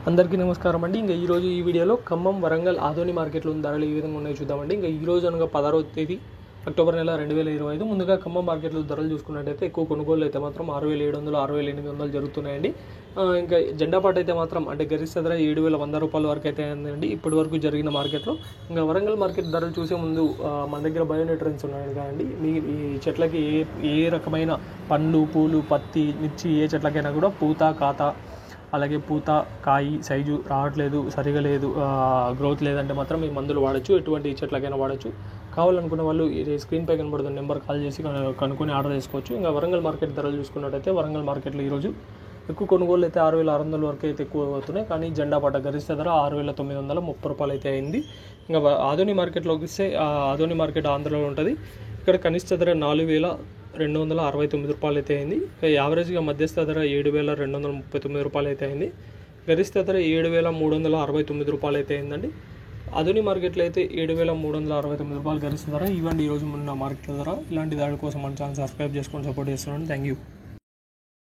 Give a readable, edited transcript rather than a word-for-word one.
అందరికీ నమస్కారం అండి. ఇంకా ఈరోజు ఈ వీడియోలో ఖమ్మం, వరంగల్, ఆదోని మార్కెట్లో ఉన్న ధరలు ఏ విధంగా ఉన్నాయో చూద్దామండి. ఇంకా ఈరోజు అనగా 16వ తేదీ అక్టోబర్ నెల 2025. ముందుగా ఖమ్మం మార్కెట్లో ధరలు చూసుకున్నట్టయితే ఎక్కువ కొనుగోలు అయితే మాత్రం 6,700, 6,800 జరుగుతున్నాయండి. ఇంకా జెండా పాట అయితే మాత్రం అంటే గరిష్ట ధర 7,100 రూపాయల వరకు అయితే అయిందండి ఇప్పటి వరకు జరిగిన మార్కెట్లో. ఇంకా వరంగల్ మార్కెట్ ధరలు చూసే ముందు మన దగ్గర బయోన్యూట్రియన్స్ ఉన్నాయి కదండి. ఈ చెట్లకి ఏ రకమైన పండ్లు, పూలు, పత్తి, మిర్చి ఏ చెట్లకైనా కూడా పూత, కాత, అలాగే పూత, కాయి సైజు రావట్లేదు, సరిగా లేదు, గ్రోత్ లేదంటే మాత్రం ఈ మందులు వాడచ్చు. ఎటువంటి చెట్లకైనా వాడచ్చు. కావాలనుకున్న వాళ్ళు స్క్రీన్పై కనబడుతున్న నెంబర్ కాల్ చేసి కనుక్కొని ఆర్డర్ చేసుకోవచ్చు. ఇంకా వరంగల్ మార్కెట్ ధరలు చూసుకున్నట్టయితే వరంగల్ మార్కెట్లో ఈరోజు ఎక్కువ కొనుగోలు అయితే 6,600 వరకు అయితే ఎక్కువ అవుతున్నాయి. కానీ జెండా పాట గరిష్ట ధర 6,930 రూపాయలు అయితే అయింది. ఇంకా ఆదోని మార్కెట్లోకి వస్తే ఆదోని మార్కెట్ ఆంధ్రలో ఉంటుంది. ఇక్కడ కనిష్ట ధర 4,269 రూపాయలు అయితే అయింది. యావరేజ్గా మధ్యస్థ ధర 7,239 రూపాయలు అయితే అయింది. గరిష్ట ధర 7,369 రూపాయలు అయితే అయిందండి. ఆదోని మార్కెట్లో అయితే 7,369 రూపాయలు గరిష్ట ధర. ఇవ్వండి ఈరోజు ఉన్న మార్కెట్ ధర. ఇలాంటి దాడి కోసం మన ఛానల్ సబ్స్క్రైబ్ చేసుకొని సపోర్ట్ చేస్తున్నాను. Thank you.